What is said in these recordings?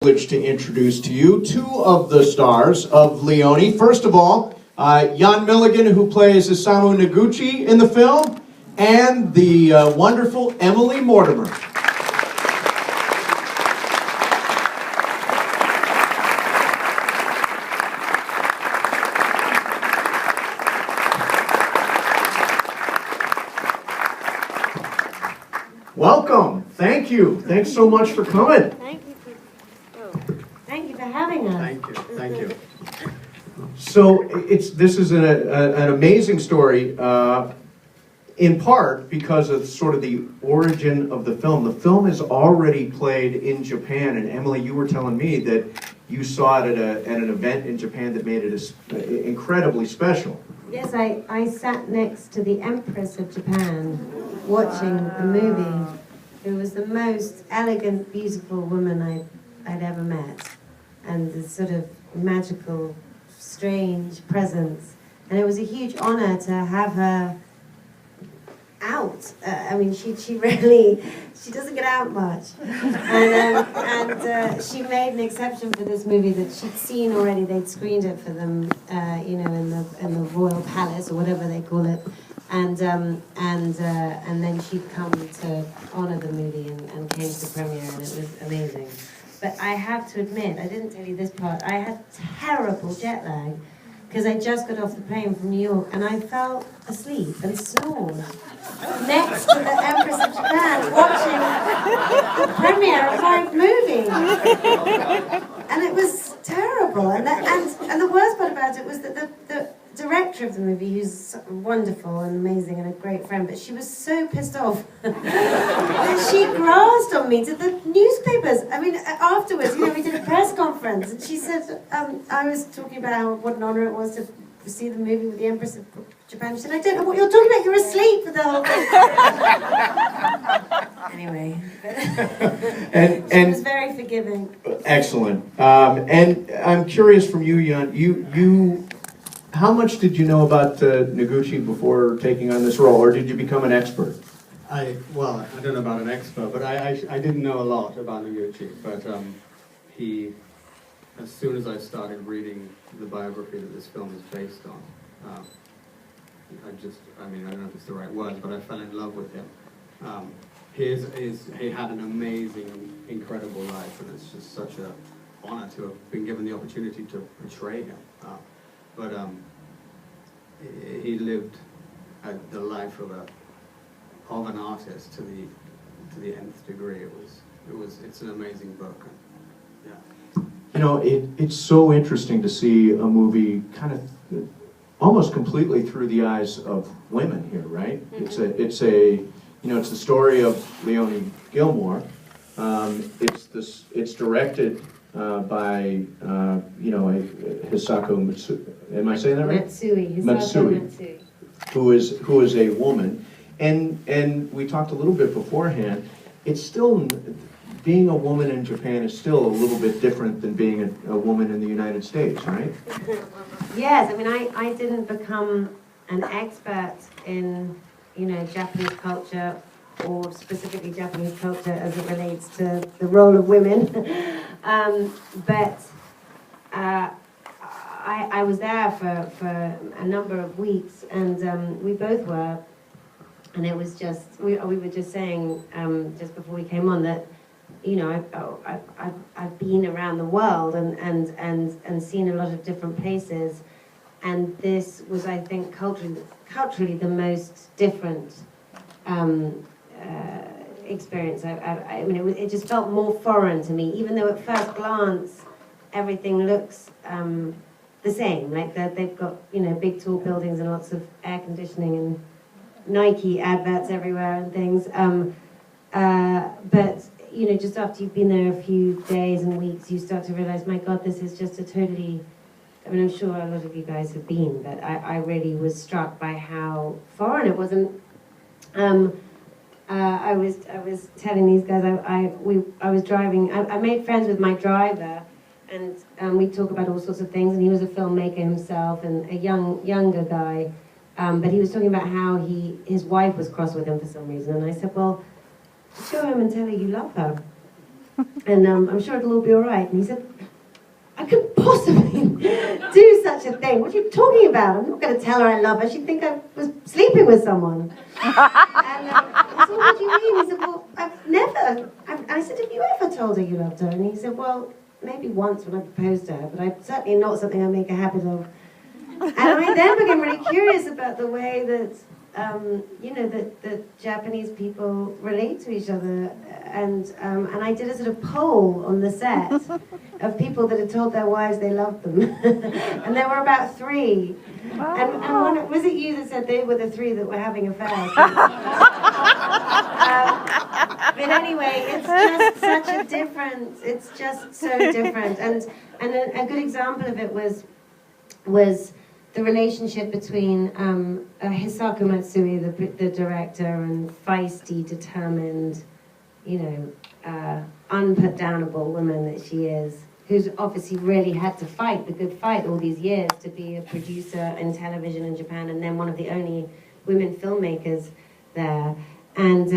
Privilege to introduce to you two of the stars of Leonie. First of all, Jan Mulligan, who plays Isamu Noguchi in the film, and the wonderful Emily Mortimer. Welcome. Thank you. Thanks so much for coming. Thank you for having us. Thank you. Thank you. So this is an amazing story, in part because of sort of the origin of the film. The film is already played in Japan, and Emily, you were telling me that you saw it at an event in Japan that made it incredibly special. Yes, I sat next to the Empress of Japan watching the movie, who was the most elegant, beautiful woman I'd ever met, and the sort of magical, strange presence. And it was a huge honor to have her out. I mean, she doesn't get out much. And she made an exception for this movie that she'd seen already. They'd screened it for them, in the Royal Palace or whatever they call it. And then she'd come to honor the movie and came to the premiere, and it was amazing. But I have to admit, I didn't tell you this part, I had terrible jet lag because I just got off the plane from New York and I fell asleep and snored next to the Empress of Japan watching the premiere of my movie. And it was terrible. And the worst part about it was that the director of the movie, who's wonderful and amazing and a great friend, but she was so pissed off that she grasped on me to the newspapers. I mean, afterwards, we did a press conference, and she said, I was talking about what an honor it was to see the movie with the Empress of Japan. She said, I don't know what you're talking about, you're asleep for the whole thing. Anyway, she was very forgiving. Excellent. And I'm curious from you, Jan, how much did you know about Noguchi before taking on this role, or did you become an expert? I don't know about an expert, but I didn't know a lot about Noguchi. But as soon as I started reading the biography that this film is based on, I don't know if it's the right words, but I fell in love with him. He had an amazing, incredible life, and it's just such an honor to have been given the opportunity to portray him. But he lived the life of an artist to the nth degree. It's an amazing book. Yeah. It's so interesting to see a movie kind of almost completely through the eyes of women here, right? Mm-hmm. It's the story of Leonie Gilmore. It's directed by Hisako Matsui. Am I saying that right? Matsui. Who is a woman, and we talked a little bit beforehand. It's still, being a woman in Japan is still a little bit different than being a woman in the United States, right? Yes, I mean, I didn't become an expert in Japanese culture, or specifically Japanese culture as it relates to the role of women. But I was there for a number of weeks, and we both were, and it was just, we were just saying just before we came on that, I've been around the world and seen a lot of different places, and this was, I think, culturally the most different experience. I mean, it just felt more foreign to me, even though at first glance everything looks the same. Like they've got big tall buildings and lots of air conditioning and Nike adverts everywhere and things. But just after you've been there a few days and weeks, you start to realize, my God, this is just a totally. I mean, I'm sure a lot of you guys have been, but I really was struck by how foreign it was. And I was telling these guys, I was driving. I made friends with my driver, and we talk about all sorts of things. And he was a filmmaker himself, and a younger guy. But he was talking about how his wife was cross with him for some reason. And I said, well, go home and tell her you love her. and I'm sure it'll all be all right. And he said, I couldn't possibly do such a thing. What are you talking about? I'm not going to tell her I love her. She'd think I was sleeping with someone. And I said, what do you mean? He said, well, I've never. I said, have you ever told her you loved her? And he said, well, maybe once when I proposed to her, but I'm certainly not something I make a habit of. And I then became really curious about the way that, that Japanese people relate to each other. And I did a sort of poll on the set of people that had told their wives they loved them. And there were about 3. Wow. And was it you that said they were the 3 that were having affairs? But anyway, it's just such a difference. It's just so different. And a good example of it was the relationship between Hisaku Matsui, the director, and feisty, determined, unputdownable woman that she is, who's obviously really had to fight the good fight all these years to be a producer in television in Japan, and then one of the only women filmmakers there, and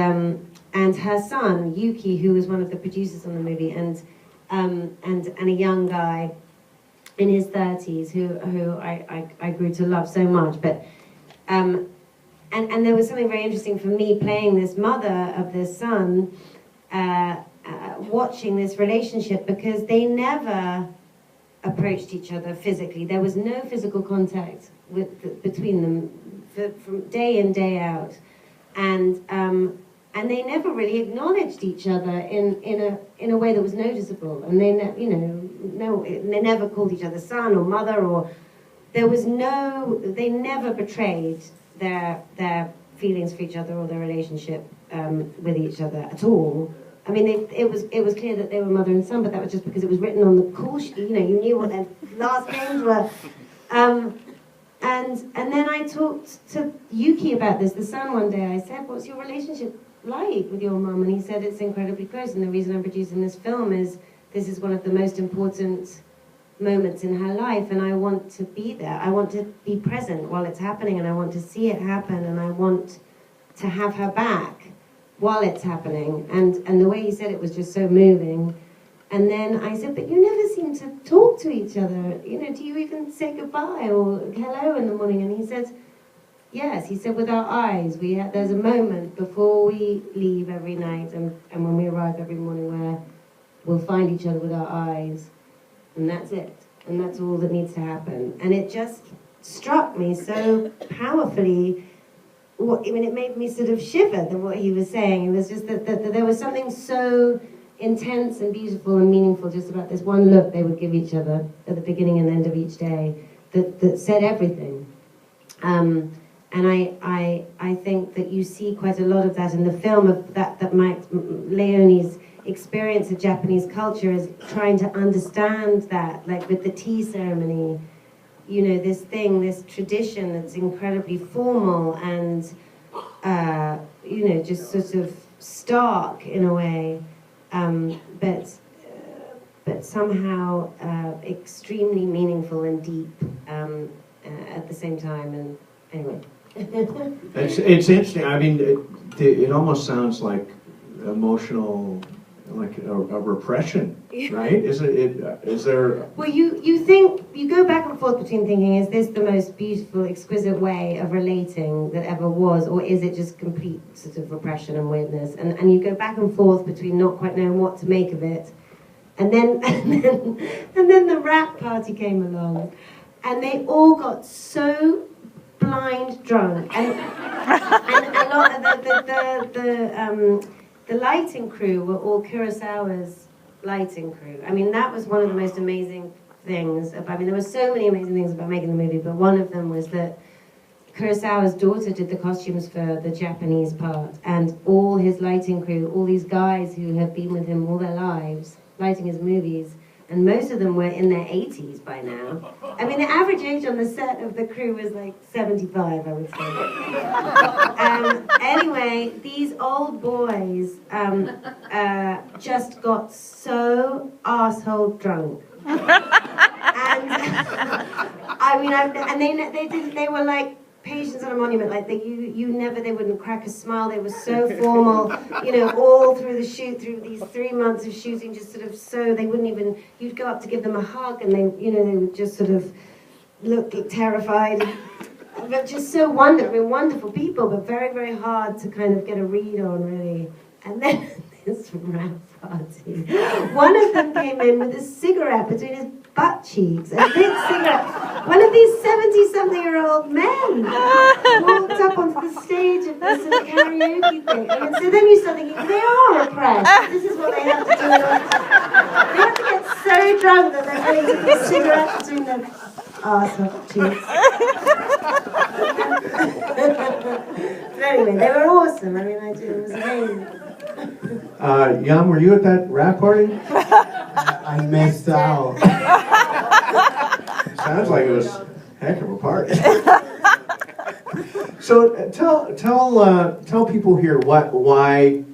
her son Yuki, who was one of the producers on the movie, and a young guy in his 30s who I grew to love so much, but and there was something very interesting for me playing this mother of this son, watching this relationship, because they never approached each other physically. There was no physical contact between them from day in, day out, and they never really acknowledged each other in a way that was noticeable. And they never called each other son or mother, or they never betrayed their feelings for each other or their relationship with each other at all. I mean, it was clear that they were mother and son, but that was just because it was written on the call sheet. You knew what their last names were. And then I talked to Yuki about this, the son, one day. I said, what's your relationship like with your mum? And he said, it's incredibly close, and the reason I'm producing this film is this is one of the most important moments in her life, and I want to be there. I want to be present while it's happening, and I want to see it happen, and I want to have her back while it's happening. And the way he said it was just so moving. And then I said, but you never seem to talk to each other. Do you even say goodbye or hello in the morning? And he said, yes. He said, with our eyes. There's a moment before we leave every night and when we arrive every morning where we'll find each other with our eyes. And that's it. And that's all that needs to happen. And it just struck me so powerfully. It made me sort of shiver than what he was saying. It was just that there was something so intense and beautiful and meaningful just about this one look they would give each other at the beginning and end of each day that said everything. And I think that you see quite a lot of that in the film, of that Leonie's experience of Japanese culture is trying to understand that, like with the tea ceremony, this tradition that's incredibly formal and, just sort of stark in a way, but somehow extremely meaningful and deep at the same time. And anyway. It's interesting. I mean, it almost sounds like emotional, like a repression, right? Is there? Well, you go back and forth between thinking, is this the most beautiful, exquisite way of relating that ever was, or is it just complete sort of repression and weirdness? And you go back and forth between not quite knowing what to make of it, and then the rap party came along, and they all got so blind drunk, and a lot of the lighting crew were all Kurosawa's lighting crew. I mean, that was one of the most amazing things. There were so many amazing things about making the movie, but one of them was that Kurosawa's daughter did the costumes for the Japanese part, and all his lighting crew, all these guys who have been with him all their lives, lighting his movies, and most of them were in their 80s by now. I mean, the average age on the set of the crew was like 75, I would say. Anyway, these old boys just got so arsehole drunk. And they were like patients on a monument, like they wouldn't crack a smile. They were so formal, you know, all through the shoot, through these 3 months of shooting, just sort of so they wouldn't even. You'd go up to give them a hug, and they would just sort of look terrified, but just so wonderful people, but very, very hard to kind of get a read on, really. And then this rap party, one of them came in with a cigarette between his butt cheeks, a lit cigarette. One of these 70-something-year-old men walked up onto the stage of this sort of karaoke thing. And so then you start thinking, they are oppressed. This is what they have to do in order to... They have to get so drunk that they're willing to put a cigarette between their arse cheeks. But anyway, they were awesome. I mean, it was amazing. Jan, were you at that rap party? I missed out. Sounds like it was a heck of a party. So tell people here why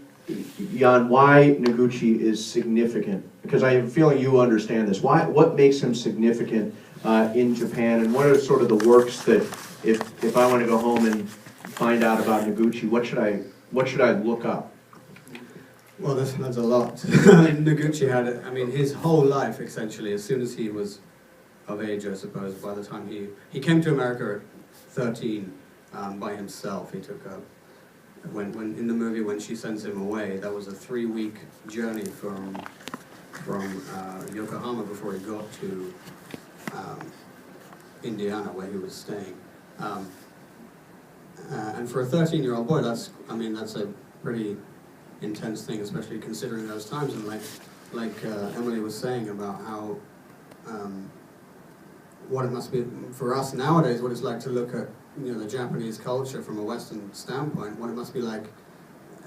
Jan, why Noguchi is significant, because I have a feeling you understand this. What makes him significant in Japan, and what are sort of the works that if I want to go home and find out about Noguchi, what should I look up? Well, that's a lot. Noguchi had, his whole life, essentially, as soon as he was of age, I suppose, by the time he came to America at 13 by himself. He took when in the movie, when she sends him away, that was a 3-week journey from Yokohama before he got to Indiana, where he was staying. And for a 13-year-old boy, that's a pretty intense thing, especially considering those times. And like Emily was saying about how what it must be for us nowadays, what it's like to look at the Japanese culture from a Western standpoint, what it must be like.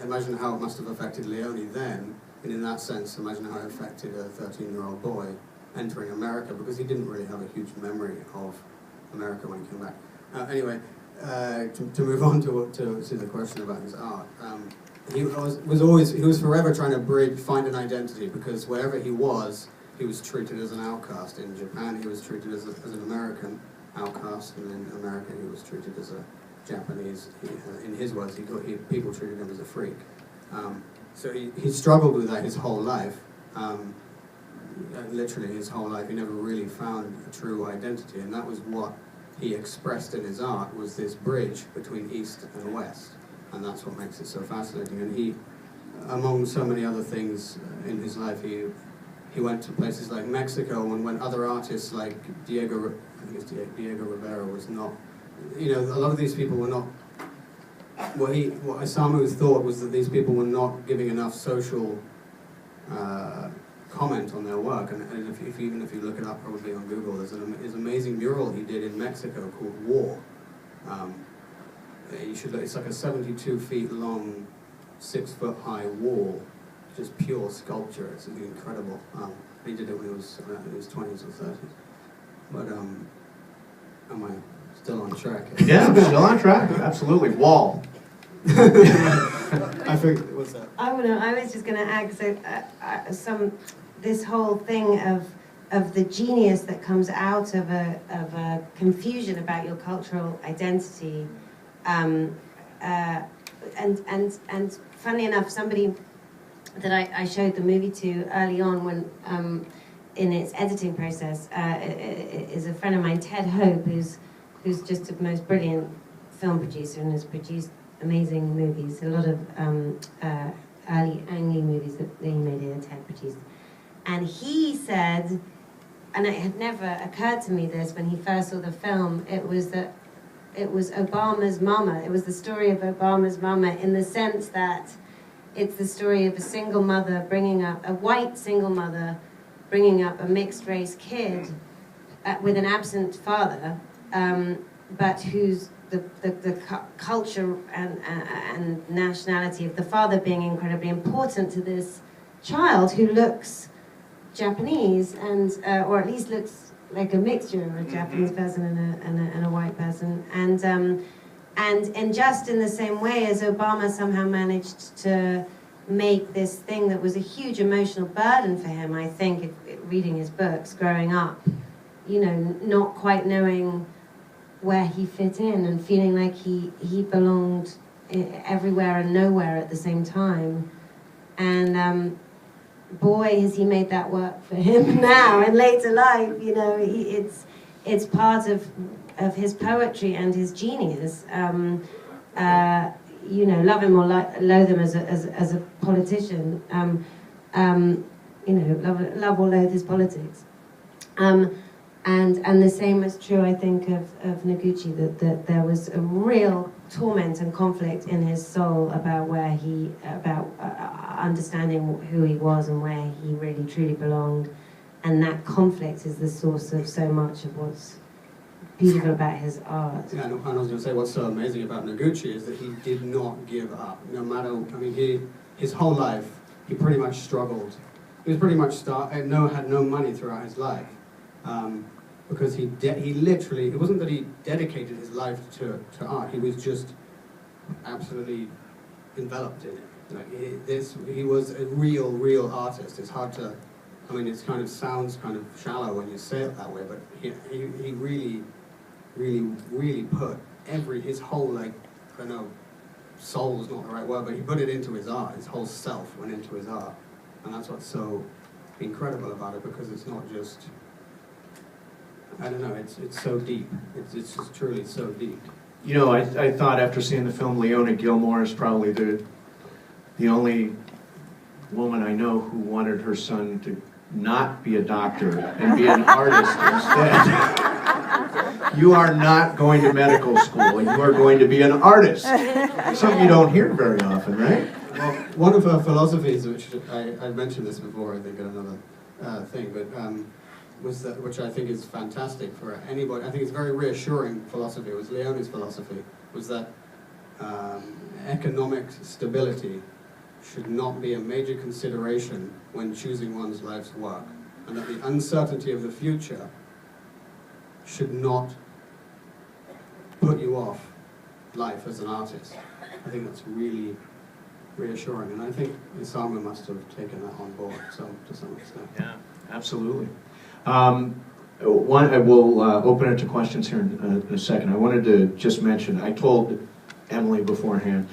Imagine how it must have affected Leonie then, and in that sense, imagine how it affected a 13-year-old boy entering America, because he didn't really have a huge memory of America when he came back. Anyway, to move on to the question about his art. He was forever trying to find an identity, because wherever he was treated as an outcast. In Japan, he was treated as an American outcast, and in America, he was treated as a Japanese. In his words, people treated him as a freak. So he struggled with that his whole life. Literally his whole life. He never really found a true identity, and that was what he expressed in his art, was this bridge between East and West. And that's what makes it so fascinating. And he, among so many other things in his life, he went to places like Mexico, and when other artists like Diego Rivera was not, a lot of these people were not, what Isamu thought was that these people were not giving enough social comment on their work. And even if you look it up probably on Google, there's an amazing mural he did in Mexico called War. You should look. It's like a 72 feet long, 6 foot high wall, just pure sculpture. It's incredible. He did it when he was in his 20s or 30s. But am I still on track? Yeah, still on track. Absolutely. Wall. I think what's that? I was just going to add, so this whole thing of the genius that comes out of a confusion about your cultural identity. And funnily enough, somebody that I showed the movie to early on, when in its editing process, is a friend of mine, Ted Hope, who's just the most brilliant film producer and has produced amazing movies. A lot of early Ang Lee movies that he made here, Ted produced. And he said, and it had never occurred to me this when he first saw the film, it was Obama's mama. It was the story of Obama's mama, in the sense that it's the story of a single mother a white single mother bringing up a mixed race kid with an absent father, but who's the culture and nationality of the father being incredibly important to this child, who looks Japanese, and or at least looks like a mixture of a Japanese person and a white person, and just in the same way as Obama somehow managed to make this thing that was a huge emotional burden for him, I think, reading his books, growing up, not quite knowing where he fit in and feeling like he belonged everywhere and nowhere at the same time. And boy, has he made that work for him now in later life. You know, it's part of his poetry and his genius. You know, love him or loathe him as a politician. You know, love or loathe his politics. And the same is true, I think, of Noguchi, that there was a real torment and conflict in his soul about understanding who he was and where he really truly belonged. And that conflict is the source of so much of what's beautiful about his art. Yeah, and I was going to say, what's so amazing about Noguchi is that he did not give up. No matter, I mean, his whole life, he pretty much struggled. He was pretty much had no money throughout his life. Because he literally, it wasn't that he dedicated his life to art, he was just absolutely enveloped in it. Like he was a real artist. It's hard to, I mean, it kind of sounds kind of shallow when you say it that way, but he really put his whole, like, I don't know, soul is not the right word, but he put it into his art. His whole self went into his art. And that's what's so incredible about it, because it's not just, I don't know, it's so deep. It's just truly so deep. You know, I thought after seeing the film, Leonie Gilmore is probably the only woman I know who wanted her son to not be a doctor and be an artist instead. You are not going to medical school. You are going to be an artist. Something you don't hear very often, right? Well, one of her philosophies, which I mentioned this before, I think, in another thing, but was that, which I think is fantastic for anybody. I think it's a very reassuring philosophy. It was Leonie's philosophy, was that economic stability should not be a major consideration when choosing one's life's work, and that the uncertainty of the future should not put you off life as an artist. I think that's really reassuring, and I think Isamu must have taken that on board to some extent. Yeah, absolutely. I will open it to questions here in a second. I wanted to just mention, I told Emily beforehand,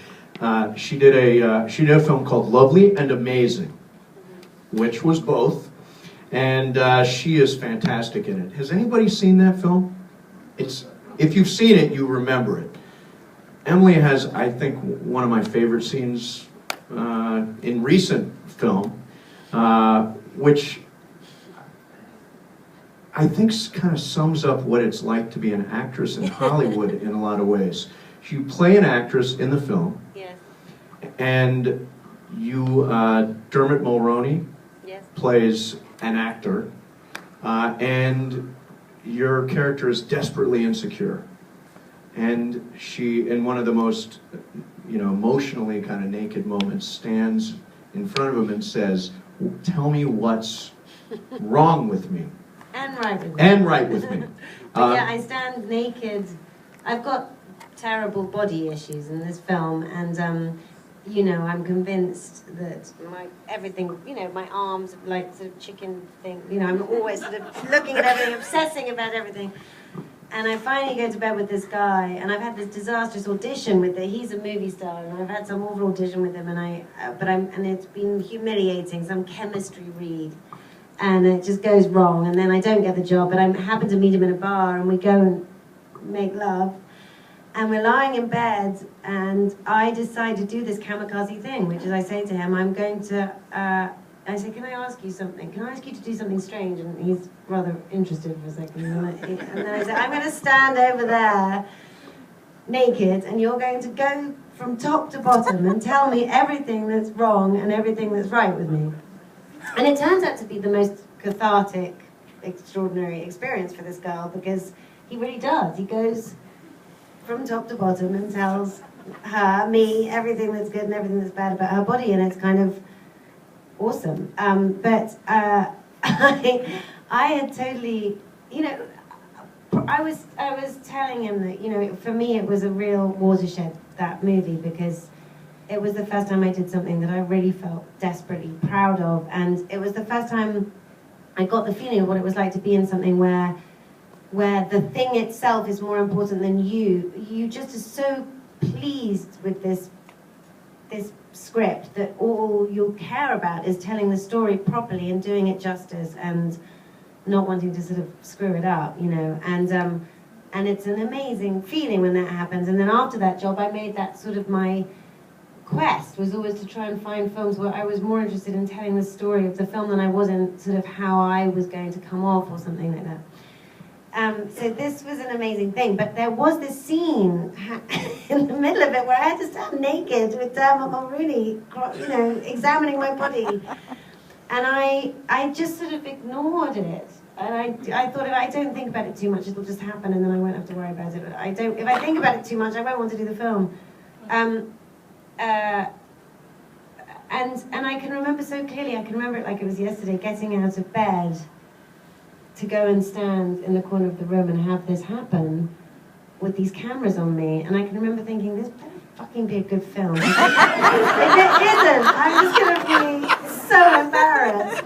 she did a film called Lovely and Amazing, which was both, and she is fantastic in it. Has anybody seen that film? If you've seen it, you remember it. Emily has, I think, one of my favorite scenes in recent film, which I think kind of sums up what it's like to be an actress in Hollywood in a lot of ways. You play an actress in the film, Yes. and you, Dermot Mulroney, Yes. plays an actor, and your character is desperately insecure. And she, in one of the most, emotionally kind of naked moments, stands in front of him and says, "Tell me what's wrong with me." And right with me. And right with me. But yeah, I stand naked. I've got terrible body issues in this film, and I'm convinced that everything, my arms are like sort of chicken thing. I'm always sort of looking at everything, obsessing about everything. And I finally go to bed with this guy, and I've had this disastrous audition with it. He's a movie star, and I've had some awful audition with him, and it's been humiliating, some chemistry read. And it just goes wrong, and then I don't get the job, but I happen to meet him in a bar, and we go and make love, and we're lying in bed, and I decide to do this kamikaze thing, which is I say to him, I say, can I ask you something? Can I ask you to do something strange? And he's rather interested for a second, and then I say, I'm going to stand over there, naked, and you're going to go from top to bottom and tell me everything that's wrong and everything that's right with me. And it turns out to be the most cathartic, extraordinary experience for this girl, because he really does. He goes from top to bottom and tells me, everything that's good and everything that's bad about her body, and it's kind of awesome. But I had totally, I was telling him that, for me it was a real watershed, that movie, because it was the first time I did something that I really felt desperately proud of, and it was the first time I got the feeling of what it was like to be in something where where the thing itself is more important than you. You just are so pleased with this script that all you care about is telling the story properly and doing it justice and not wanting to sort of screw it up, you know. And it's an amazing feeling when that happens. And then after that job, I made that sort of my quest was always to try and find films where I was more interested in telling the story of the film than I was in sort of how I was going to come off or something like that. So this was an amazing thing, but there was this scene in the middle of it where I had to stand naked with Dermot Mulroney, you know, examining my body. And I just sort of ignored it. And I thought, if I don't think about it too much, it'll just happen, and then I won't have to worry about it. But if I think about it too much, I won't want to do the film. And I can remember so clearly, I can remember it like it was yesterday, getting out of bed to go and stand in the corner of the room and have this happen with these cameras on me. And I can remember thinking, this better fucking be a good film. If it isn't, I'm just going to be so embarrassed.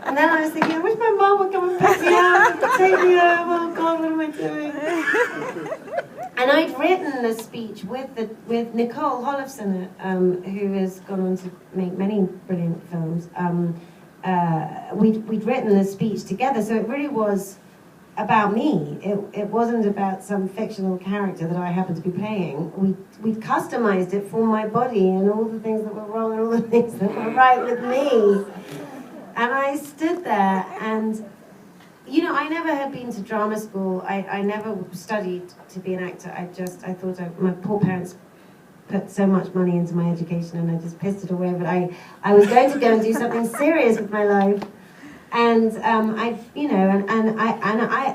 And then I was thinking, I wish my mom would come and pick me up and take me home. Oh God, what am I doing? And I'd written a speech with Nicole Holofcener, who has gone on to make many brilliant films. We'd written the speech together, so it really was about me. It wasn't about some fictional character that I happened to be playing. We'd customized it for my body and all the things that were wrong and all the things that were right with me. And I stood there and, you know, I never had been to drama school. I never studied to be an actor. I thought my poor parents put so much money into my education and I just pissed it away. But I was going to go and do something serious with my life. And I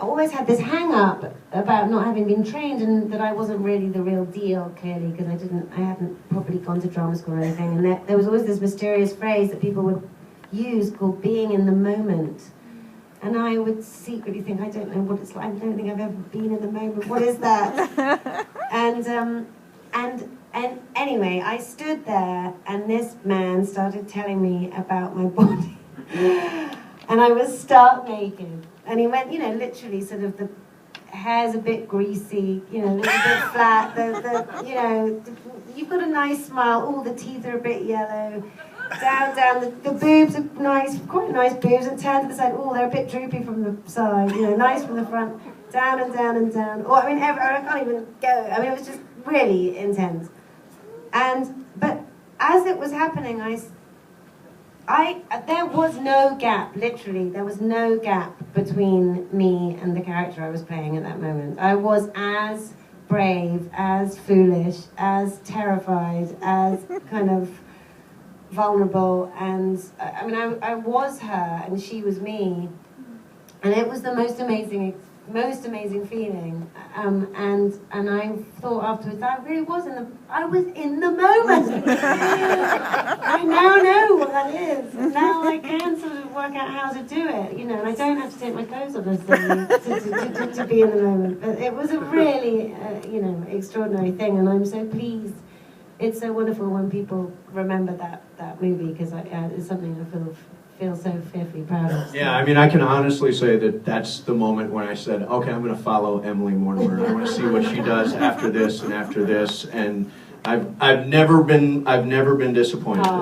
always had this hang up about not having been trained and that I wasn't really the real deal, clearly, because I hadn't properly gone to drama school or anything. And there was always this mysterious phrase that people would use called being in the moment. And I would secretly think, I don't know what it's like. I don't think I've ever been in the moment. What is that? And anyway, I stood there and this man started telling me about my body. And I was stark naked. And he went, you know, literally sort of the hair's a bit greasy, you know, a little bit flat. You know, you've got a nice smile. All the teeth are a bit yellow. Down, the boobs are nice, quite nice boobs, and turn to the side. Oh, they're a bit droopy from the side, you know, nice from the front. Down and down and down. Or, I mean, I can't even go. I mean, it was just really intense. But as it was happening, there was no gap, literally, there was no gap between me and the character I was playing at that moment. I was as brave, as foolish, as terrified, as kind of vulnerable, and I mean, I was her and she was me, and it was the most amazing feeling. And I thought afterwards, I really was I was in the moment. I now know what that is. Now I can sort of work out how to do it, you know, and I don't have to take my clothes off necessarily to be in the moment. But it was a really, you know, extraordinary thing, and I'm so pleased. It's so wonderful when people remember that movie, because it's something I feel so fearfully proud of. Yeah, I mean, I can honestly say that that's the moment when I said, okay, I'm going to follow Emily Mortimer. I want to see what she does after this and after this, and I've never been disappointed. Oh,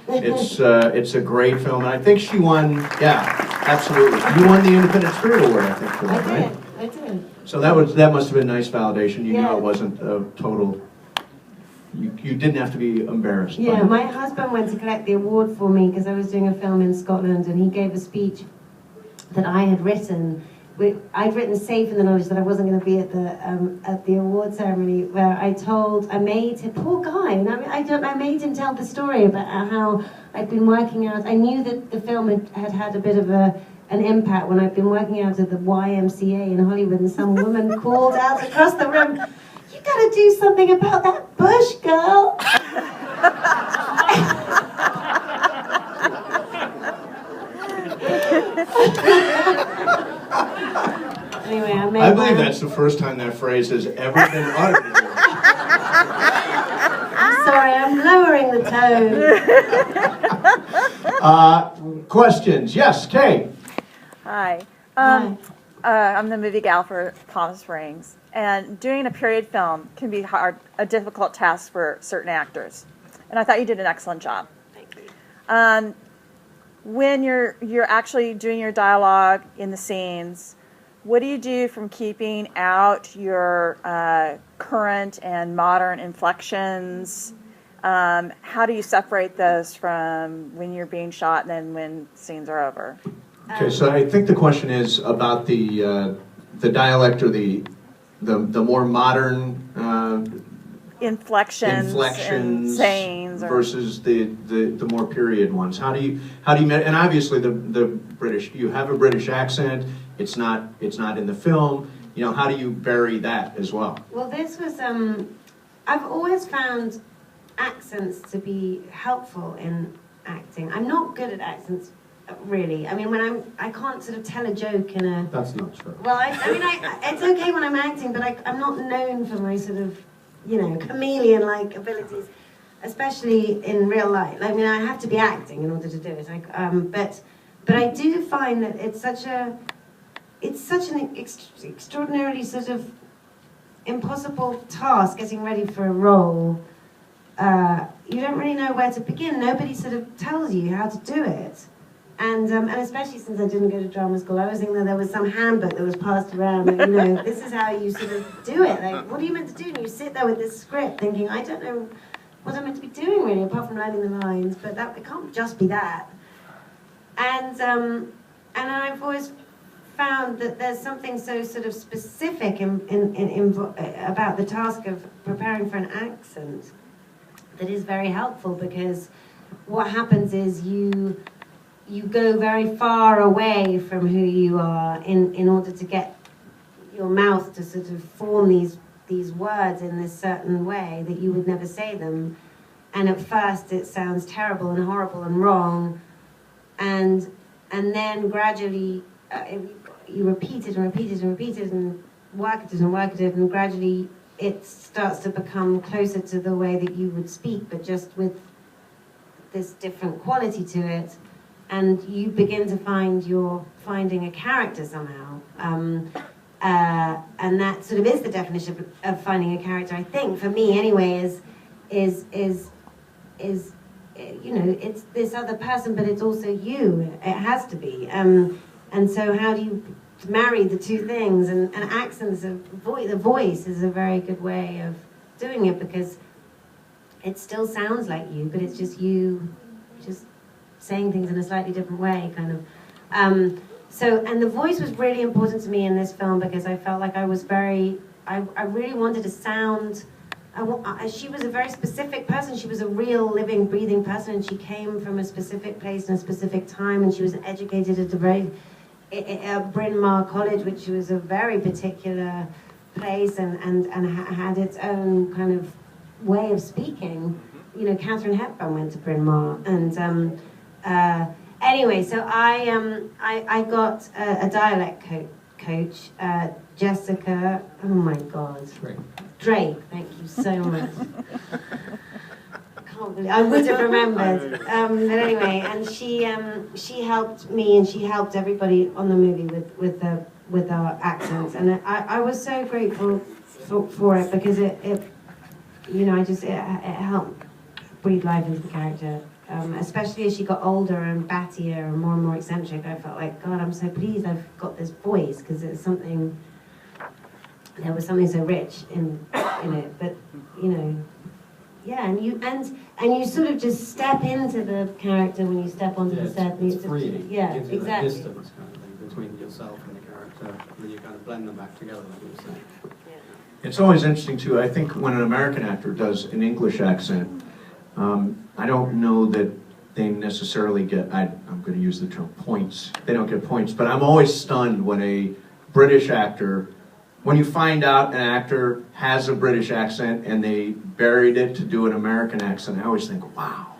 it's a great film, and I think she won. Yeah, absolutely. You won the Independent Spirit Award, I think, for that, right? I did. So that must have been nice validation. You Yeah. know, it wasn't a total. You didn't have to be embarrassed. Yeah, my husband went to collect the award for me because I was doing a film in Scotland, and he gave a speech that I had written. I'd written safe in the knowledge that I wasn't going to be at the award ceremony, where I made him, poor guy, and I made him tell the story about how I'd been working out. I knew that the film had a bit of an impact when I'd been working out at the YMCA in Hollywood, and some woman called out across the room, "You gotta do something about that bush, girl." Anyway, I believe that's the first time that phrase has ever been uttered. I'm sorry, I'm lowering the tone. Questions? Yes, Kay. Hi. Hi. I'm the movie gal for Palm Springs, and doing a period film can be a difficult task for certain actors. And I thought you did an excellent job. Thank you. When you're actually doing your dialogue in the scenes, what do you do from keeping out your current and modern inflections? How do you separate those from when you're being shot and then when scenes are over? Okay, so I think the question is about the dialect or the more modern Inflections and sayings versus the more period ones. How do you and obviously the British, you have a British accent. It's not in the film. You know, how do you vary that as well? Well, this was I've always found accents to be helpful in acting. I'm not good at accents, really. I mean, I can't sort of tell a joke in a... That's not true. Well, it's okay when I'm acting, but I'm not known for my sort of, chameleon-like abilities, especially in real life. I mean, I have to be acting in order to do it. But I do find that it's such an extraordinarily sort of impossible task getting ready for a role. You don't really know where to begin. Nobody sort of tells you how to do it. And especially since I didn't go to drama school, I was thinking that there was some handbook that was passed around, that, this is how you sort of do it. Like, what are you meant to do? And you sit there with this script thinking, I don't know what I'm meant to be doing really, apart from learning the lines, but it can't just be that. And I've always found that there's something so sort of specific about the task of preparing for an accent that is very helpful, because what happens is you go very far away from who you are in order to get your mouth to sort of form these words in this certain way that you would never say them. And at first it sounds terrible and horrible and wrong, and then gradually you repeat it and repeat it and repeat it and work at it and work at it, and gradually it starts to become closer to the way that you would speak, but just with this different quality to it. And you begin to find you're finding a character somehow. And that sort of is the definition of finding a character, I think, for me anyway, is it's this other person, but it's also you. It has to be. And so how do you marry the two things? And accents, the voice is a very good way of doing it, because it still sounds like you, but it's just you just saying things in a slightly different way, kind of. And the voice was really important to me in this film, because I felt like I really wanted to sound, she was a very specific person. She was a real living, breathing person, and she came from a specific place and a specific time, and she was educated at Bryn Mawr College, which was a very particular place and had its own kind of way of speaking. Catherine Hepburn went to Bryn Mawr, and anyway, so I got a dialect coach, Jessica. Oh my God, Drake. Thank you so much. I would have remembered. But anyway, and she helped me, and she helped everybody on the movie with our accents, and I was so grateful for it, because it helped breathe life into the character. Especially as she got older and battier and more eccentric, I felt like, God, I'm so pleased I've got this voice, because there was something so rich in it. But yeah, and you sort of just step into the character when you step onto the set. It's freeing. Yeah, It gives you exactly. that distance kind of thing between yourself and the character, and then you kind of blend them back together, like you were saying. It's always interesting too. I think when an American actor does an English accent, I don't know that they necessarily get, I'm going to use the term points. They don't get points, but I'm always stunned when a British actor, when you find out an actor has a British accent and they buried it to do an American accent. I always think, wow.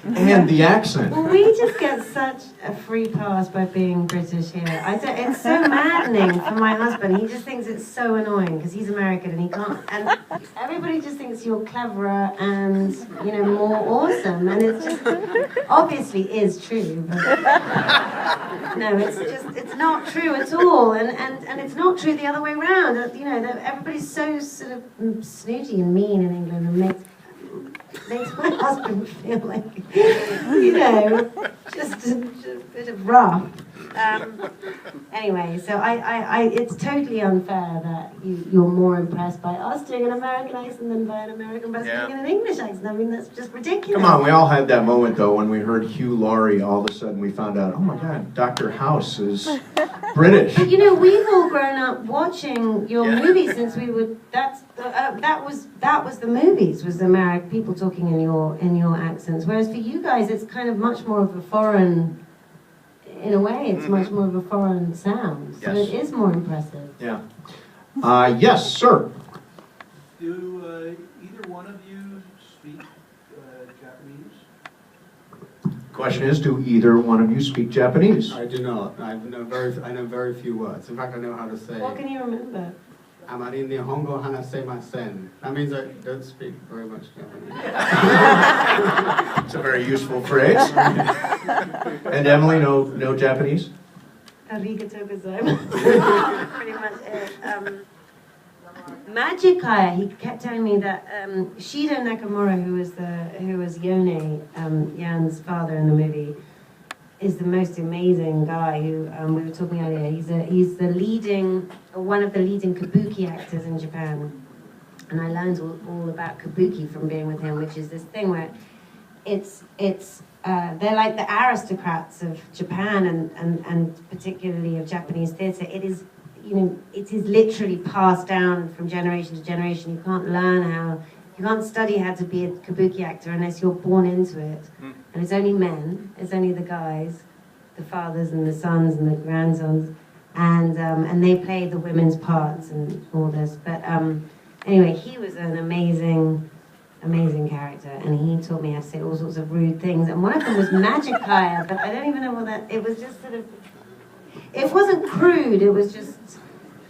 And the accent. Well, we just get such a free pass by being British here. It's so maddening for my husband. He just thinks it's so annoying, because he's American and he can't. And everybody just thinks you're cleverer and, more awesome. And it's just, obviously is true. But No, it's not true at all, and it's not true the other way around. You know, everybody's so sort of snooty and mean in England, and makes my husband feel like, you know, just a bit of rough. Anyway, so it's totally unfair that you're more impressed by us doing an American accent than by an American person doing an English accent. I mean, that's just ridiculous. Come on, we all had that moment though when we heard Hugh Laurie. All of a sudden, we found out, oh my God, Dr. House is British. But you know, we've all grown up watching your movies since we were. That was the movies. Was American people talking in your accents? Whereas for you guys, it's kind of much more of a foreign. In a way, it's much more of a foreign sound, so it is more impressive. Yeah. Yes, sir. Do either one of you speak Japanese? Question is, do either one of you speak Japanese? I do not. I know very few words. In fact, I know how to say. What can you remember? Amari nihongo hanasemasen. That means I don't speak very much Japanese. It's a very useful phrase. And Emily, no Japanese? Arigatou gozaimasu. Pretty much it. Magikai, he kept telling me that Shido Nakamura, who was Yone, Yan's father in the movie, is the most amazing guy who we were talking earlier. He's one of the leading kabuki actors in Japan, and I learned all about kabuki from being with him, which is this thing where they're like the aristocrats of Japan and particularly of Japanese theatre. It is literally passed down from generation to generation. You can't study how to be a kabuki actor unless you're born into it. And it's only men, it's only the guys, the fathers and the sons and the grandsons, and they play the women's parts and all this. But anyway, he was an amazing character, and he taught me how to say all sorts of rude things. And one of them was magicaya, but I don't even know what that. It was just sort of. It wasn't crude. It was just.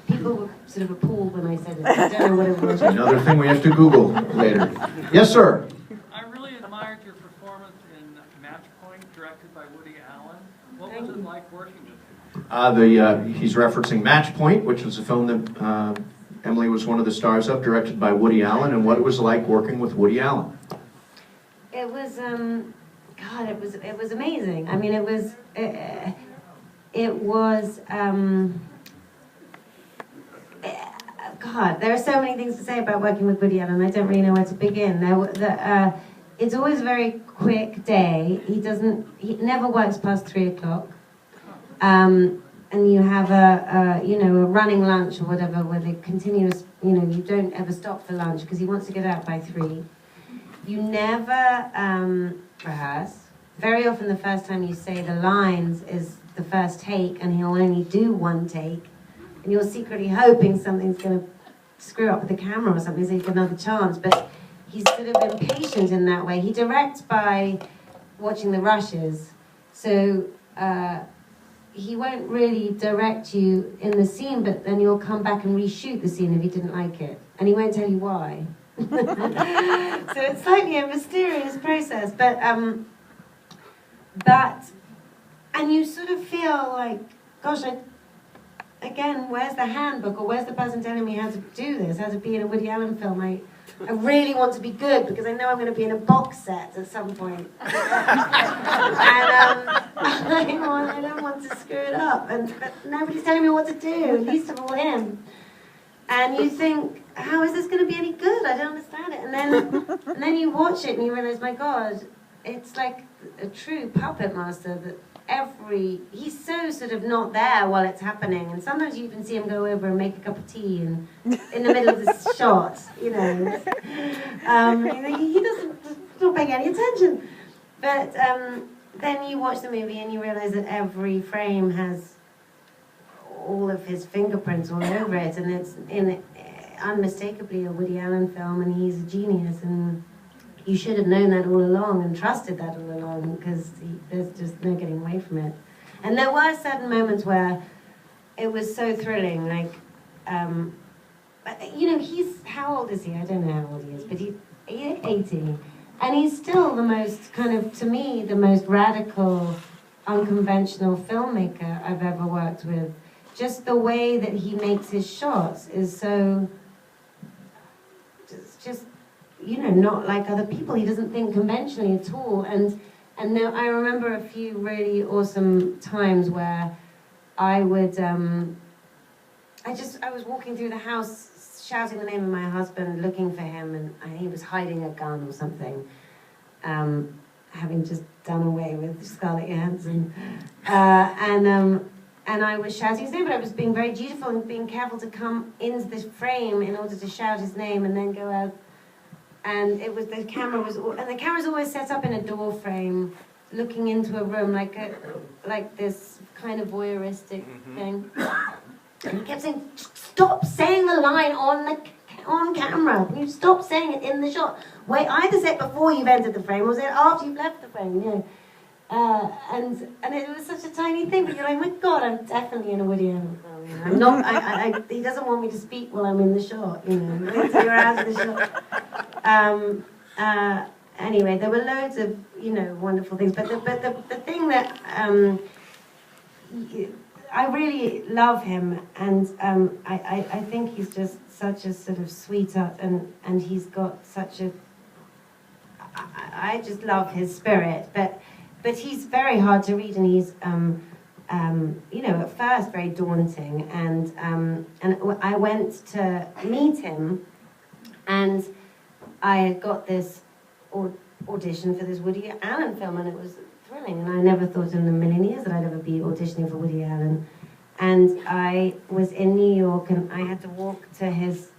People were sort of appalled when I said it. I don't know what it was. Another thing we have to Google later. Yes, sir. I really admired your performance in Match Point, directed by Woody Allen. What was it like working with him? He's referencing Match Point, which was a film that Emily was one of the stars of, directed by Woody Allen, and what it was like working with Woody Allen. It was, God, it was amazing. I mean, God, there are so many things to say about working with Woody Allen. I don't really know where to begin. It's always a very quick day. He never works past 3 o'clock. And you have a running lunch or whatever where the continuous, you don't ever stop for lunch because he wants to get out by 3. You never rehearse. Very often the first time you say the lines is the first take and he'll only do 1 take. And you're secretly hoping something's going to screw up with the camera or something, so you get another chance. But he's sort of impatient in that way. He directs by watching the rushes. So he won't really direct you in the scene, but then you'll come back and reshoot the scene if he didn't like it. And he won't tell you why. So it's slightly a mysterious process. But and you sort of feel like, gosh, again, where's the handbook, or where's the person telling me how to do this, how to be in a Woody Allen film? I really want to be good because I know I'm going to be in a box set at some point. And I don't want to screw it up. But nobody's telling me what to do, least of all him. And you think, how is this going to be any good? I don't understand it. And then you watch it and you realize, my God, it's like a true puppet master that he's so sort of not there while it's happening, and sometimes you even see him go over and make a cup of tea in the middle of this shot, he doesn't not paying any attention. But then you watch the movie and you realize that every frame has all of his fingerprints all over it, and it's unmistakably a Woody Allen film, and he's a genius, and you should have known that all along and trusted that all along, because there's just no getting away from it. And there were certain moments where it was so thrilling, like, how old is he? I don't know how old he is, but he's 80. And he's still the most, kind of, to me, the most radical unconventional filmmaker I've ever worked with. Just the way that he makes his shots is so, just you know, not like other people. He doesn't think conventionally at all. And now I remember a few really awesome times where I would, I was walking through the house shouting the name of my husband, looking for him, and he was hiding a gun or something, having just done away with Scarlett Johansson. And I was shouting his name, but I was being very dutiful and being careful to come into this frame in order to shout his name and then go out. And the camera's always set up in a door frame, looking into a room like this kind of voyeuristic thing. And he kept saying, "Stop saying the line on camera. Can you stop saying it in the shot? Wait, either say it before you've entered the frame or say it after you've left the frame." You know. And it was such a tiny thing, but you're like, "My God, I'm definitely in a Woody Allen film." You know? I'm not. He doesn't want me to speak while I'm in the shot. You know, you're out of the shot. Anyway, there were loads of wonderful things, but the thing that I really love him, and I think he's just such a sort of sweetheart, and he's got such a. I just love his spirit, but he's very hard to read, and he's at first very daunting, and I went to meet him, and I had got this audition for this Woody Allen film, and it was thrilling, and I never thought in a million years that I'd ever be auditioning for Woody Allen. And I was in New York, and I had to walk to his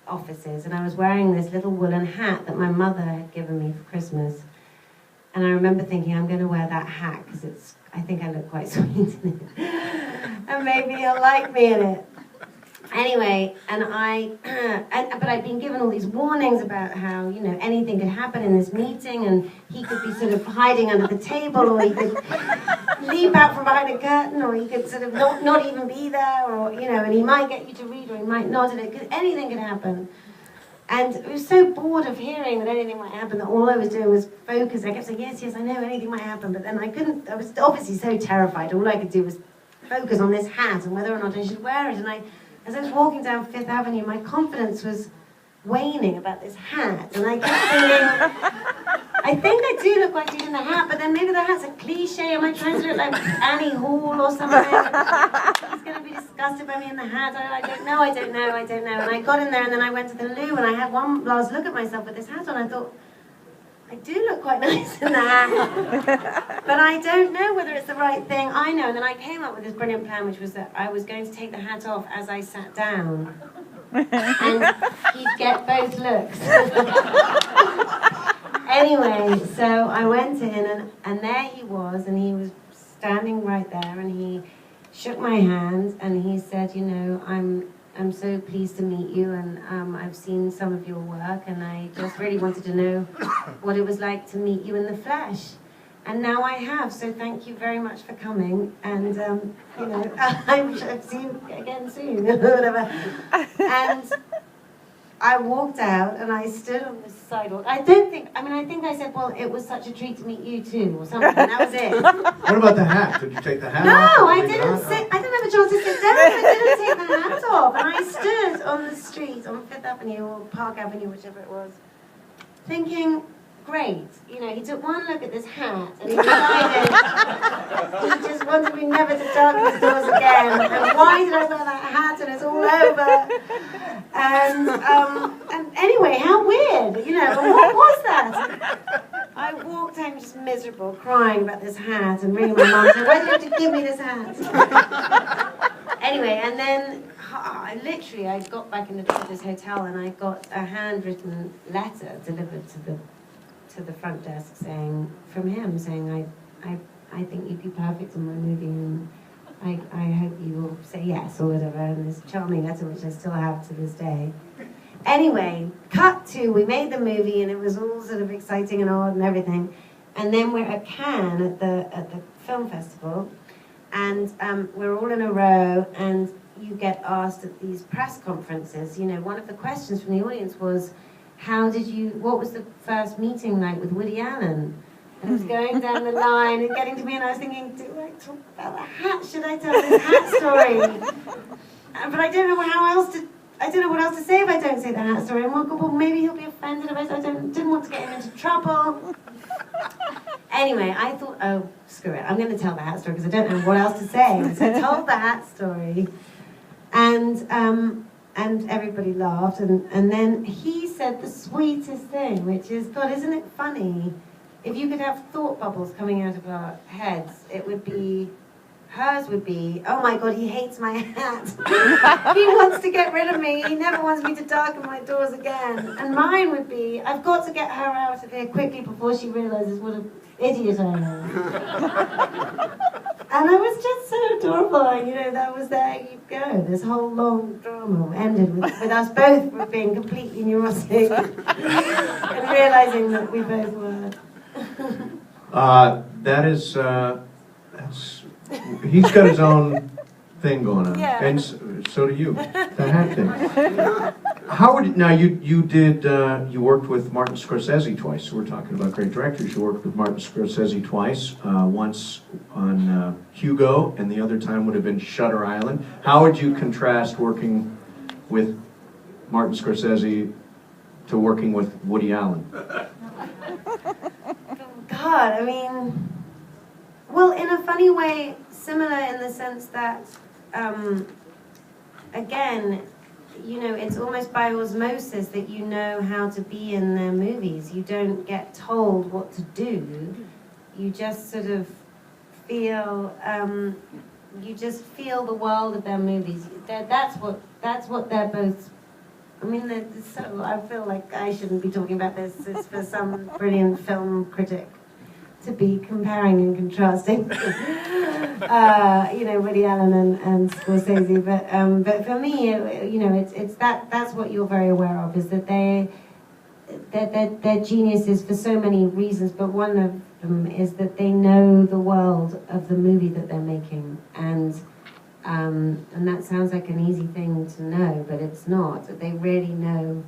offices, and I was wearing this little woolen hat that my mother had given me for Christmas. And I remember thinking, I'm going to wear that hat because I think I look quite sweet in it. And maybe he'll like me in it. Anyway, but I'd been given all these warnings about how, anything could happen in this meeting, and he could be sort of hiding under the table, or he could leap out from behind a curtain, or he could sort of not even be there, or, and he might get you to read, or he might not, and anything could happen. And I was so bored of hearing that anything might happen that all I was doing was focus. I kept saying, yes, I know anything might happen, but then I was obviously so terrified. All I could do was focus on this hat and whether or not I should wear it. And as I was walking down Fifth Avenue, my confidence was waning about this hat. And I kept thinking, I think I do look quite good in the hat, but then maybe the hat's a cliche. Am I trying to look like Annie Hall or something? He's going to be disgusted by me in the hat. I don't know. And I got in there, and then I went to the loo, and I had one last look at myself with this hat on. I thought, I do look quite nice in the hat. But I don't know whether it's the right thing. I know. And then I came up with this brilliant plan, which was that I was going to take the hat off as I sat down. And he'd get both looks. Anyway, so I went in, and there he was, and he was standing right there, and he shook my hand, and he said, I'm so pleased to meet you, and I've seen some of your work, and I just really wanted to know what it was like to meet you in the flesh. And now I have, so thank you very much for coming, and I'll see you again soon, whatever. And I walked out, and I stood on the sidewalk. I think I said, well, it was such a treat to meet you too, or something, and that was it. What about the hat? Did you take the hat No, off? I didn't have a chance to sit down. I didn't take the hat off, and I stood on the street, on Fifth Avenue, or Park Avenue, whichever it was, thinking, great. He took one look at this hat, and he decided he just wanted me never to darken his doors again. And why did I wear that hat? And it's all over. And anyway, how weird, and what was that? I walked home just miserable, crying about this hat, and ringing my mum saying, why did you have to give me this hat? Anyway, and then I got back in the door of this hotel, and I got a handwritten letter delivered to the front desk from him saying, I think you'd be perfect in my movie, and I hope you will say yes, or whatever, and this charming letter, which I still have to this day. Anyway, cut to, we made the movie, and it was all sort of exciting and odd and everything, and then we're at Cannes at the film festival, and we're all in a row, and you get asked at these press conferences, one of the questions from the audience was, what was the first meeting like with Woody Allen? And I was going down the line and getting to me, and I was thinking, do I talk about the hat? Should I tell this hat story? But I don't know how else to. I don't know what else to say if I don't say the hat story. And well, maybe he'll be offended if I didn't want to get him into trouble. Anyway, I thought, oh, screw it. I'm going to tell the hat story because I don't know what else to say. So I told the hat story, and everybody laughed. And then he said the sweetest thing, which is, God, isn't it funny? If you could have thought bubbles coming out of our heads, hers would be, oh my God, he hates my hat. He wants to get rid of me. He never wants me to darken my doors again. And mine would be, I've got to get her out of here quickly before she realizes what an idiot I am. And I was just so adorable. You know, that was there you go. This whole long drama ended with us both being completely neurotic and realizing that we both were. He's got his own thing going on, Yeah. and so do you. The hat thing. How would now you worked with Martin Scorsese twice. We're talking about great directors. You worked with Martin Scorsese twice. Once on Hugo, and the other time would have been Shutter Island. How would you contrast working with Martin Scorsese to working with Woody Allen? God, I mean, well, in a funny way, similar in the sense that, again, you know, it's almost by osmosis that you know how to be in their movies. You don't get told what to do. You just sort of feel, the world of their movies. That's what they're both. I mean, so I feel like I shouldn't be talking about this. It's for some brilliant film critic to be comparing and contrasting, you know, Woody Allen and Scorsese. But for me, you know, it's that's what you're very aware of, is that they're geniuses for so many reasons. But one of them is that they know the world of the movie that they're making, and that sounds like an easy thing to know, but it's not. They really know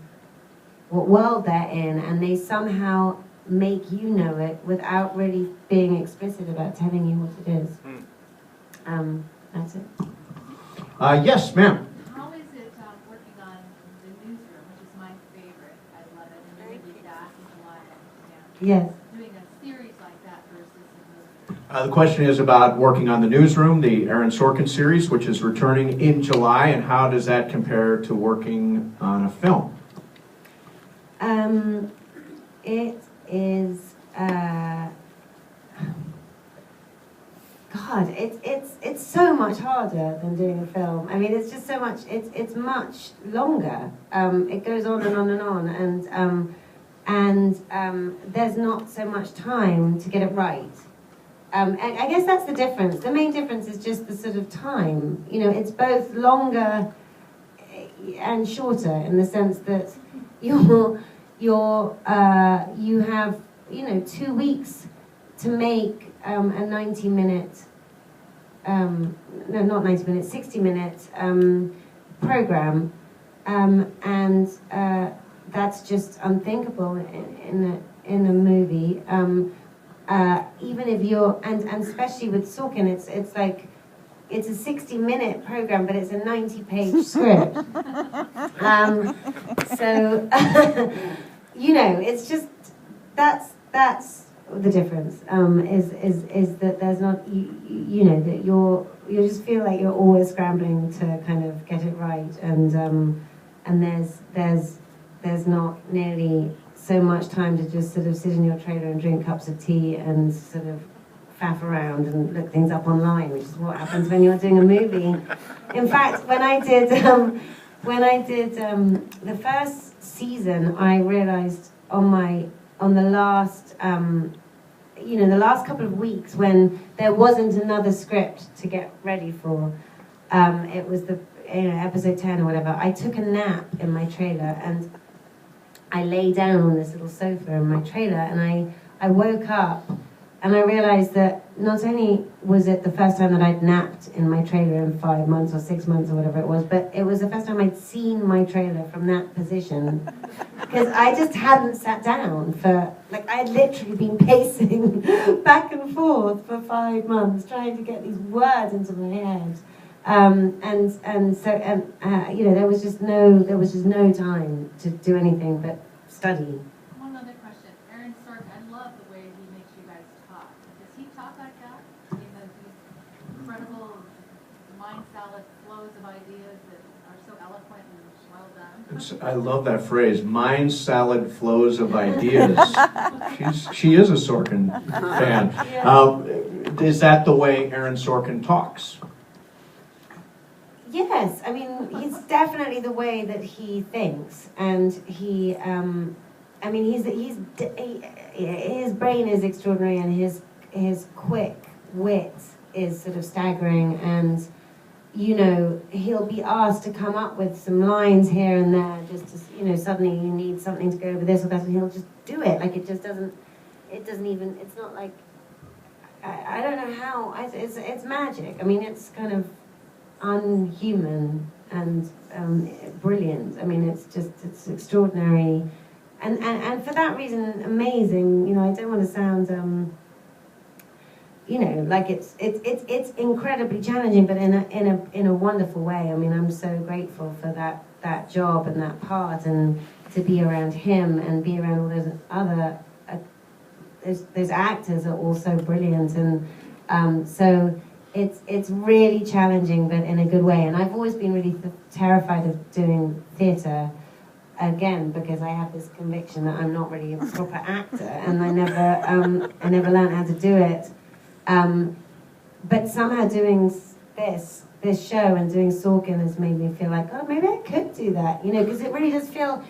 what world they're in, and they somehow make you know it without really being explicit about telling you what it is. That's it. Yes, ma'am. How is it working on the newsroom, which is my favorite? I love it. And then we back in July. Yes. Doing a series like that versus The question is about working on the Newsroom, the Aaron Sorkin series, which is returning in July, and how does that compare to working on a film? It is. God, it's so much harder than doing a film. I mean, it's just so much. It's much longer. It goes on and on and on, and there's not so much time to get it right. I guess that's the difference. The main difference is just the sort of time. You know, it's both longer and shorter in the sense that you have, you know, 2 weeks to make a 90-minute, no, not 90 minutes, 60-minute program, and that's just unthinkable in a movie. Even if you're, and especially with Sorkin, it's like, it's a 60-minute program, but it's a 90-page script. So, you know, it's just, that's the difference, is that there's not, you know, that you just feel like you're always scrambling to kind of get it right, and there's not nearly so much time to just sort of sit in your trailer and drink cups of tea and sort of faff around and look things up online, which is what happens when you're doing a movie. In fact, when I did the first season, I realized on the last you know, the last couple of weeks when there wasn't another script to get ready for, it was the, you know, episode 10 or whatever, I took a nap in my trailer, and I lay down on this little sofa in my trailer, and I woke up and I realized that not only was it the first time that I'd napped in my trailer in 5 months or 6 months or whatever it was, but it was the first time I'd seen my trailer from that position. because I just hadn't sat down for, like, I had literally been pacing back and forth for 5 months trying to get these words into my head. You know, there was just no time to do anything but study. One other question. Aaron Sorkin, I love the way he makes you guys talk. Does he talk like that? You know, these incredible mind salad flows of ideas that are so eloquent and well done. I love that phrase, mind salad flows of ideas. She is a Sorkin fan. Is that the way Aaron Sorkin talks? Yes, I mean, he's definitely the way that he thinks, and he, I mean, his brain is extraordinary, and his quick wit is sort of staggering, and, you know, he'll be asked to come up with some lines here and there, just to, you know, suddenly you need something to go over this or that, and he'll just do it. Like, it doesn't even, it's not like, I don't know how, it's magic. I mean, it's kind of unhuman and brilliant. I mean, it's extraordinary, and for that reason, amazing. You know, I don't want to sound, you know, like it's incredibly challenging, but in a wonderful way. I mean, I'm so grateful for that job and that part, and to be around him and be around all those other those actors are all so brilliant, and so. It's really challenging, but in a good way. And I've always been really terrified of doing theatre, again, because I have this conviction that I'm not really a proper actor, and I never learned how to do it. But somehow doing this show and doing Sorkin has made me feel like, oh, maybe I could do that, you know, because it really does feel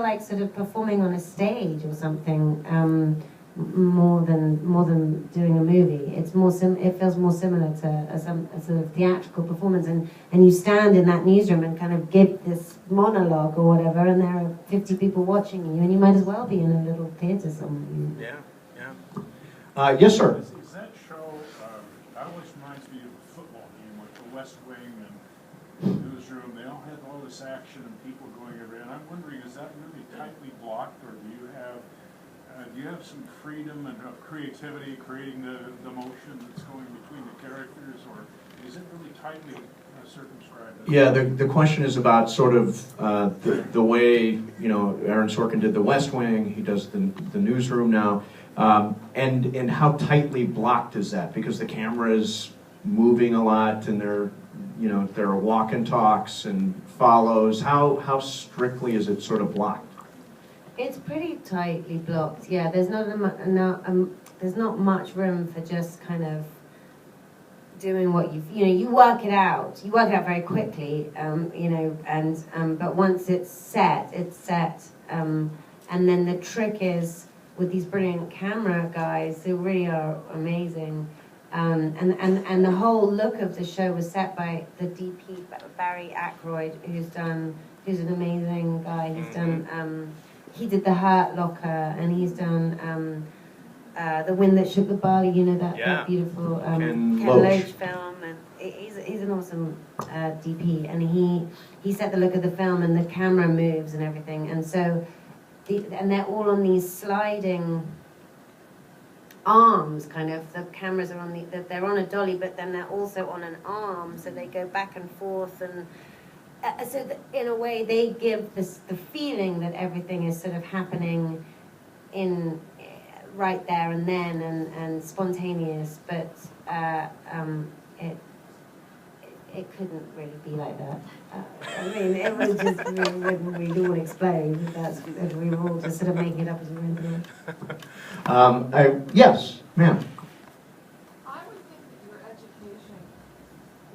like sort of performing on a stage or something. More than doing a movie. It feels more similar to a sort of theatrical performance, and you stand in that newsroom and kind of give this monologue or whatever, and there are 50 people watching you, and you might as well be in a little theatre somewhere. Yeah. Yes, sir. Is that show, that always reminds me of a football game with the West Wing and the newsroom. They all had all this action and people going everywhere, and I'm wondering, is that really tightly blocked, or do you have some freedom and creativity creating the motion that's going between the characters, or is it really tightly circumscribed? Yeah, the question is about sort of the way, you know, Aaron Sorkin did the West Wing, he does the newsroom now, and how tightly blocked is that? Because the camera is moving a lot, and there are walk and talks and follows. How strictly is it sort of blocked? It's pretty tightly blocked. Yeah, there's not much room for just kind of doing what you work it out. You work it out very quickly, you know, and but once it's set, and then the trick is with these brilliant camera guys who really are amazing, and the whole look of the show was set by the DP Barry Ackroyd, who's an amazing guy. He's done. He did The Hurt Locker, and he's done The Wind That Shook the Barley, you know, that beautiful Ken Loach film. And he's an awesome DP, and he set the look of the film, and the camera moves and everything. And so, and they're all on these sliding arms, kind of. The cameras are they're on a dolly, but then they're also on an arm, so they go back and forth, and so in a way they give the feeling that everything is sort of happening in right there and then, and spontaneous, but it couldn't really be like that. I mean, it was just when we all explode. If we were all just sort of making it up as we went through. Yes, ma'am. I would think that your education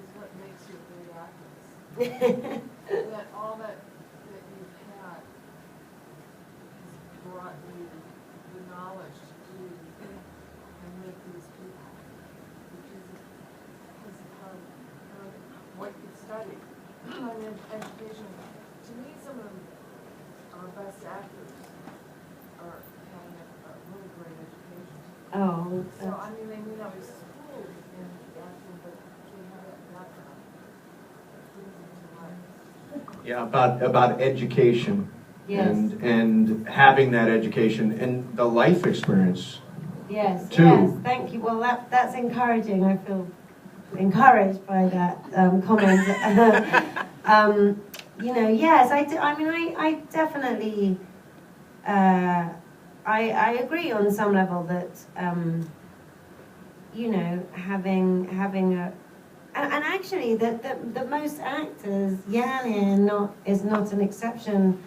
is what makes you a great actress. That all that you've had has brought you the knowledge to do and make these people, because of what you studied. I mean, education, to me, some of our best actors are having a really great education. Oh. So, I mean, they may not be schooled in acting, but they have that background. Yeah, about education. Yes. and having that education and the life experience. Yes, too. yes, thank you. Well, that's encouraging. I feel encouraged by that comment. You know, yes, I mean, I definitely, I agree on some level that, you know, having a, and actually, the most actors, Jan is not an exception.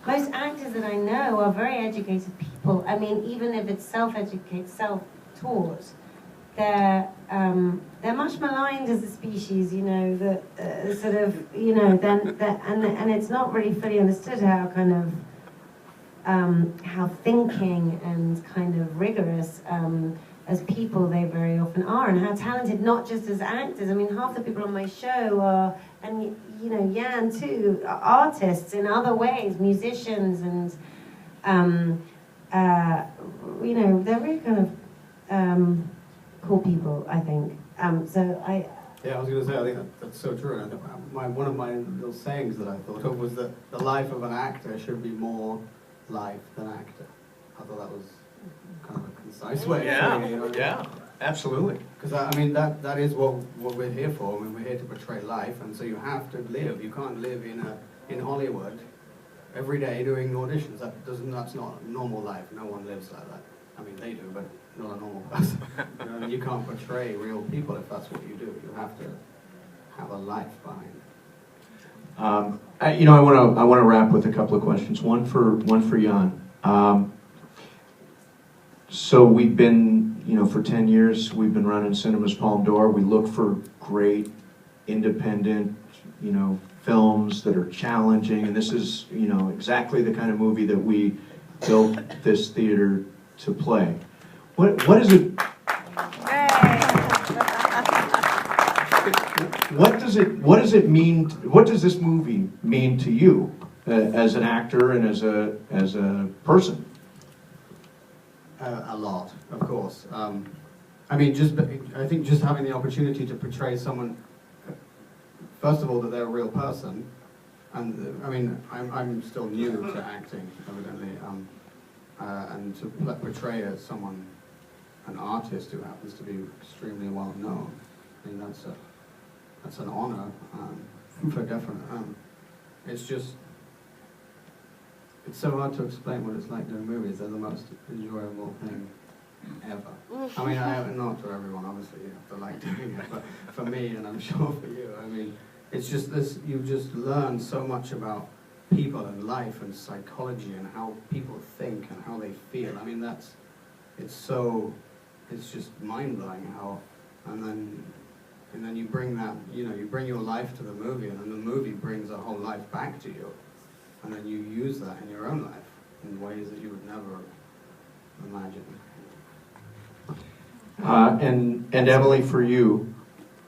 Most actors that I know are very educated people. I mean, even if it's self-educated, self-taught, they're much maligned as a species. You know, that sort of, you know, and it's not really fully understood how kind of how thinking and kind of rigorous as people they very often are, and how talented, not just as actors. I mean, half the people on my show are, and you know, Jan too, are artists in other ways, musicians, and you know, they're very kind of cool people, I think. So I. Yeah, I was going to say, I think that's so true. And one of my little sayings that I thought of was that the life of an actor should be more life than actor. I thought that was kind of a concise way of saying it, you know? Yeah, absolutely. Because I mean, that is what we're here for. I mean, we're here to portray life, and so you have to live. You can't live in Hollywood every day doing auditions. That's not a normal life. No one lives like that. I mean, they do, but not a normal person. You know, you can't portray real people if that's what you do. You have to have a life behind it. You know, I want to wrap with a couple of questions. One for Jan. So we've been, you know, for 10 years we've been running Cinemas Palme d'Or. We look for great, independent, you know, films that are challenging, and this is, you know, exactly the kind of movie that we built this theater to play. What is it? What does it mean? What does this movie mean to you as an actor and as a person? A lot, of course. I mean, I think just having the opportunity to portray someone, first of all, that they're a real person, and I mean, I'm still new to acting, evidently, and to portray someone, an artist who happens to be extremely well known. I mean, that's an honor, for definite. It's so hard to explain what it's like doing movies. They're the most enjoyable thing ever. I mean, not for everyone, obviously, you have to like doing it, but for me, and I'm sure for you, I mean, it's just this, you just learn so much about people and life and psychology and how people think and how they feel. I mean, it's just mind-blowing how, and then you bring that, you know, you bring your life to the movie, and then the movie brings a whole life back to you. And then you use that in your own life in ways that you would never imagine. And Emily, for you,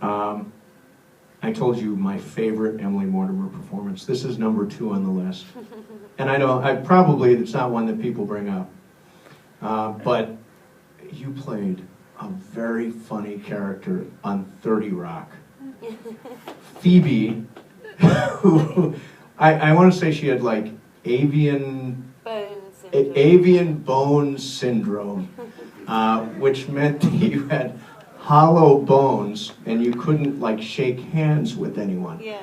I told you my favorite Emily Mortimer performance. This is number 2 on the list. And I know, it's not one that people bring up. But you played a very funny character on 30 Rock. Phoebe, who... I want to say she had like avian bone syndrome, which meant that you had hollow bones and you couldn't like shake hands with anyone. Yeah.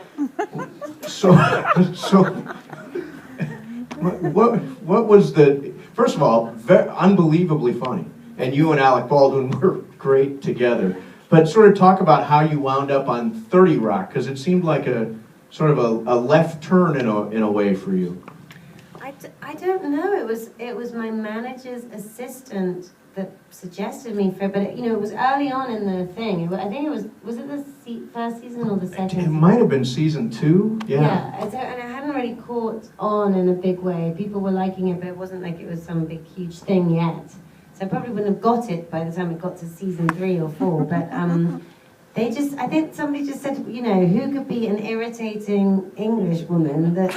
So what was the, first of all, unbelievably funny, and you and Alec Baldwin were great together. But sort of talk about how you wound up on 30 Rock, because it seemed like a sort of a left turn in a way for you. I don't know. It was my manager's assistant that suggested me for it, but you know, it was early on in the thing. I think it was it the first season or the second? It might have been season 2. Yeah. Yeah, and I hadn't really caught on in a big way. People were liking it, but it wasn't like it was some big huge thing yet. So I probably wouldn't have got it by the time it got to season 3 or 4. But I think somebody just said, you know, who could be an irritating English woman that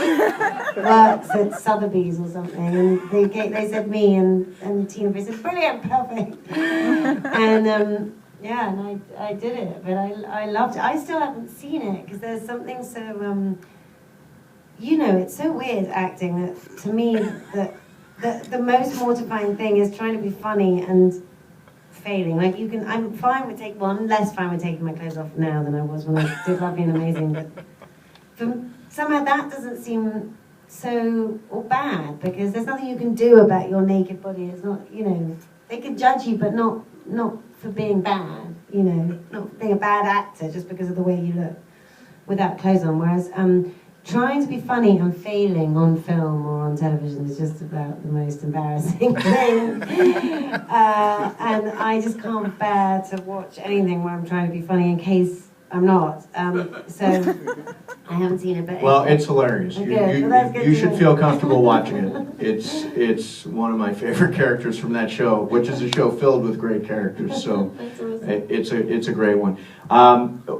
works at Sotheby's or something? And they said me, and Tina Fey said, brilliant, perfect. And yeah, and I did it, but I loved it. I still haven't seen it because there's something so you know, it's so weird acting that to me the most mortifying thing is trying to be funny and failing. Like I'm fine with I'm less fine with taking my clothes off now than I was when I did Lovely and Amazing, but somehow that doesn't seem so or bad, because there's nothing you can do about your naked body. It's not, you know, they can judge you, but not for being bad, you know, not being a bad actor just because of the way you look without clothes on. Whereas trying to be funny and failing on film or on television is just about the most embarrassing thing. And I just can't bear to watch anything where I'm trying to be funny in case I'm not. So I haven't seen it, but Well, it's hilarious. Okay, You should feel comfortable watching it. It's one of my favorite characters from that show, which is a show filled with great characters. So it's a great one.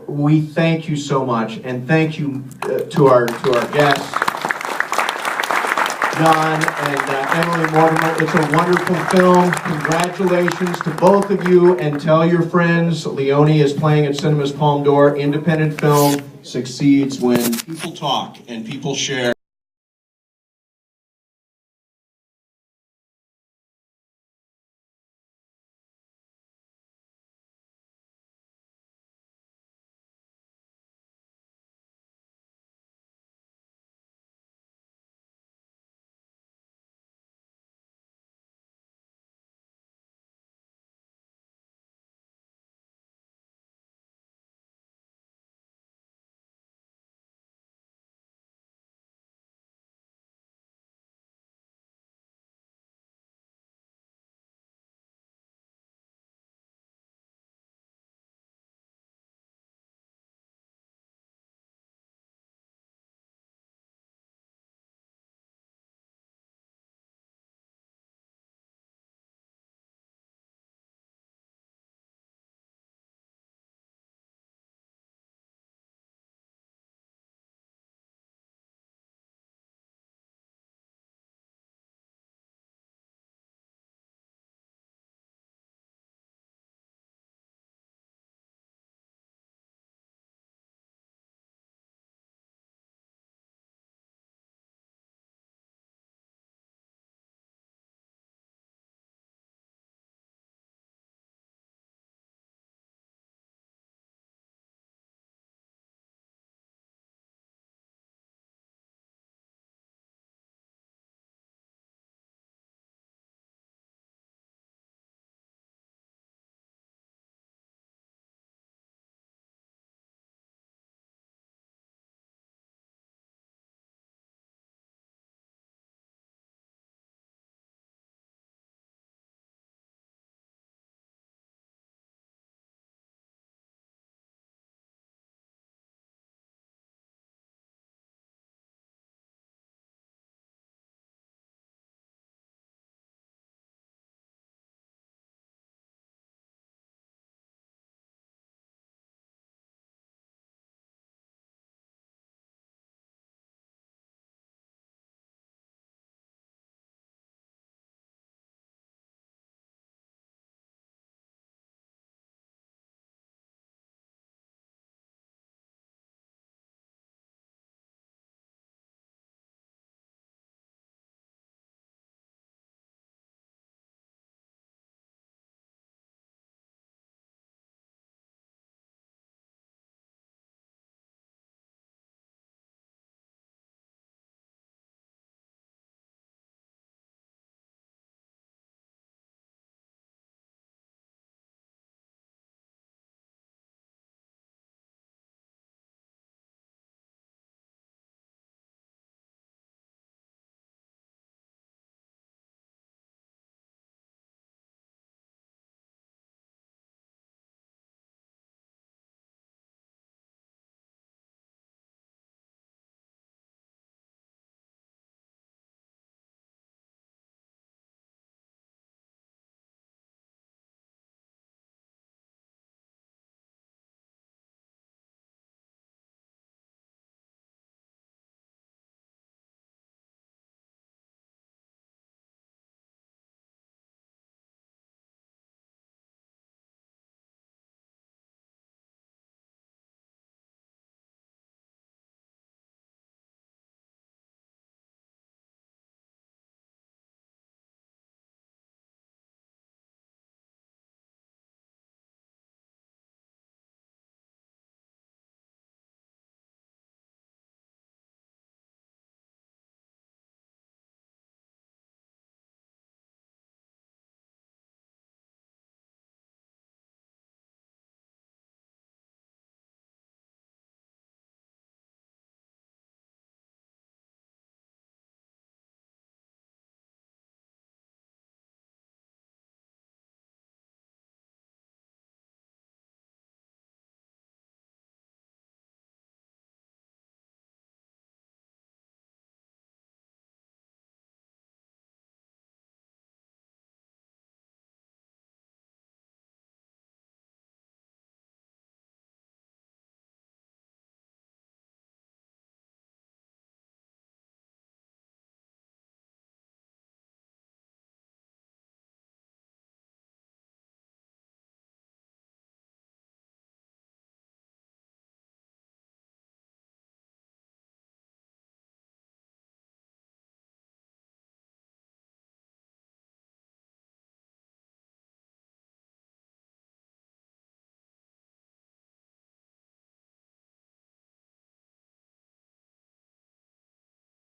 We thank you so much, and thank you to our guests, John and Emily Mortimer. It's a wonderful film. Congratulations to both of you, and tell your friends. Leonie is playing at Cinema's Palme d'Or. Independent film succeeds when people talk and people share.